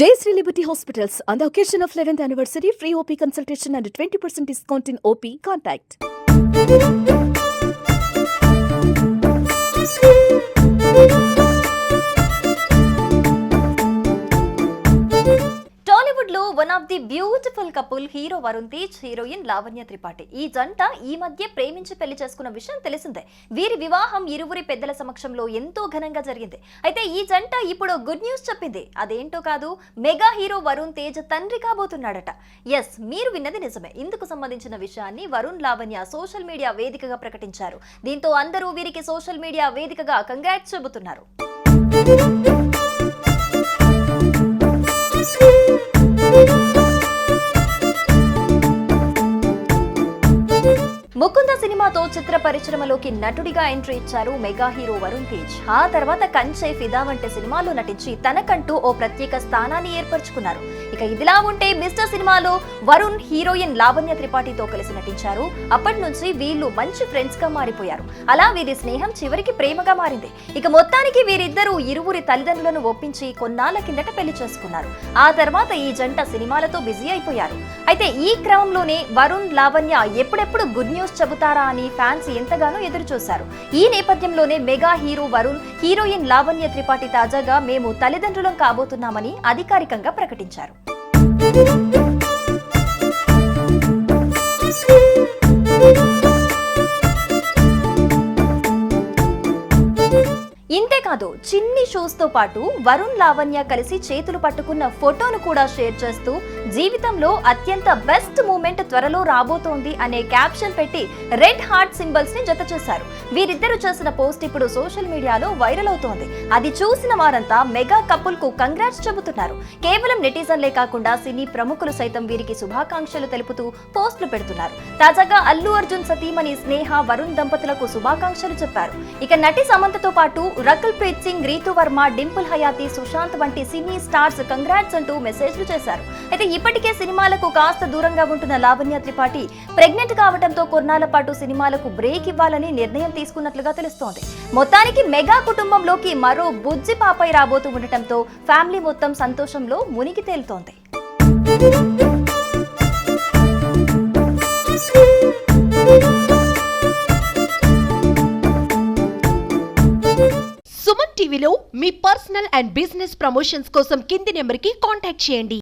Jayashree Liberty Hospitals, on the occasion of 11th anniversary, free OP consultation and 20% discount in OP. Contact. Tollywood లో one of the beautiful couple hero Varun Tej, heroine Lavanya Tripathi. ఈ జంట ఈ మధ్య ప్రేమించి పెళ్లి చేసుకున్న విషయం తెలిసిందే. వీరి వివాహం ఇరువురి పెద్దల సమక్షంలో ఎంతో ఘనంగా జరిగింది. అయితే ఈ జంట ఇప్పుడు గుడ్ న్యూస్ చెప్పింది. అదేంటో కాదు, మెగా హీరో వరుణ్ తేజ్ తండ్రి కాబోతున్నాడట. ఎస్, మీరు విన్నది నిజమే. ఇందుకు సంబంధించిన విషయాన్ని వరుణ్, లావణ్య సోషల్ మీడియా వేదికగా ప్రకటించారు. దీంతో అందరూ వీరికి సోషల్ మీడియా వేదికగా కంగ్రాట్స్ చెబుతున్నారు. ముకుంద సినిమాతో చిత్ర పరిశ్రమలోకి నటుడిగా ఎంట్రీ ఇచ్చారు మెగా హీరో వరుణ్ తేజ్. ఆ తర్వాత కంచె, ఫిదా వంటి సినిమాల్లో నటించి తనకంటూ ఓ ప్రత్యేక స్థానాన్ని ఏర్పరచుకున్నారు. ఇక ఇదిలా ఉంటే మిస్టర్ సినిమాలో వరుణ్ హీరోయిన్ లావణ్య త్రిపాఠితో కలిసి నటించారు. అప్పటి నుంచి వీళ్ళు మంచి ఫ్రెండ్స్ గా మారిపోయారు. అలా వీరి స్నేహం చివరికి ప్రేమగా మారింది. ఇక మొత్తానికి వీరిద్దరూ ఇరువురి తల్లిదండ్రులను ఒప్పించి కొన్నాళ్ల కిందట పెళ్లి చేసుకున్నారు. ఆ తర్వాత ఈ జంట సినిమాలతో బిజీ అయిపోయారు. అయితే ఈ క్రమంలోనే వరుణ్, లావణ్య ఎప్పుడెప్పుడు గుడ్ న్యూస్ చెబుతారా అని ఫ్యాన్స్ ఎంతగానో ఎదురు చూశారు. ఈ నేపథ్యంలోనే mega hero Varun, heroine Lavanya Tripathi తాజాగా మేము తల్లిదండ్రులం కాబోతున్నామని అధికారికంగా ప్రకటించారు. ఇంతేకాదు, చిన్ని షూస్ తో పాటు వరుణ్, లావణ్య కలిసి చేతులు పట్టుకున్న ఫోటోను కూడా షేర్ చేస్తూ జీవితంలో అత్యంత బెస్ట్ మూమెంట్ త్వరలో రాబోతోంది అనే క్యాప్షన్ పెట్టి రెడ్ హార్ట్ సింబల్స్ ని జత చేశారు. వీరిద్దరూ చేసిన పోస్ట్ ఇప్పుడు సోషల్ మీడియాలో వైరల్ అవుతోంది. అది చూసిన వారంతా మెగా కపుల్ కు కంగ్రాట్స్ చెబుతున్నారు. కేవలం నెటిజన్లే కాకుండా సినీ ప్రముఖులు సైతం వీరికి శుభాకాంక్షలు తెలుపుతూ పోస్టులు పెడుతున్నారు. తాజాగా అల్లు అర్జున్ సతీమణి స్నేహ, వరుణ్ దంపతులకు శుభాకాంక్షలు చెప్పారు. ఇక నటి సమంతతో పాటు రకుల్ ప్రీత్ సింగ్, రీతు వర్మ, డింపుల్ హయాతి, సుశాంత్ వంటి సినీ స్టార్స్ కంగ్రాట్స్ అంటూ మెసేజ్లు చేశారు. అయితే ఇప్పటికే సినిమాలకు కాస్త దూరంగా ఉంటున్న లావణ్య త్రిపాఠి ప్రెగ్నెంట్ కావడంతో కొన్నాళ్ల పాటు సినిమాలకు బ్రేక్ ఇవ్వాలని నిర్ణయం తీసుకున్నట్లుగా తెలుస్తోంది. మొత్తానికి మెగా కుటుంబంలోకి మరో బుజ్జి పాపై రాబోతూ ఉండటంతో ఫ్యామిలీ మొత్తం సంతోషంలో మునిగి తేలుతోంది. సుమన్ టీవీలో మీ పర్సనల్ అండ్ బిజినెస్ ప్రమోషన్స్ కోసం కింది నెంబర్కి కాంటాక్ట్ చేయండి.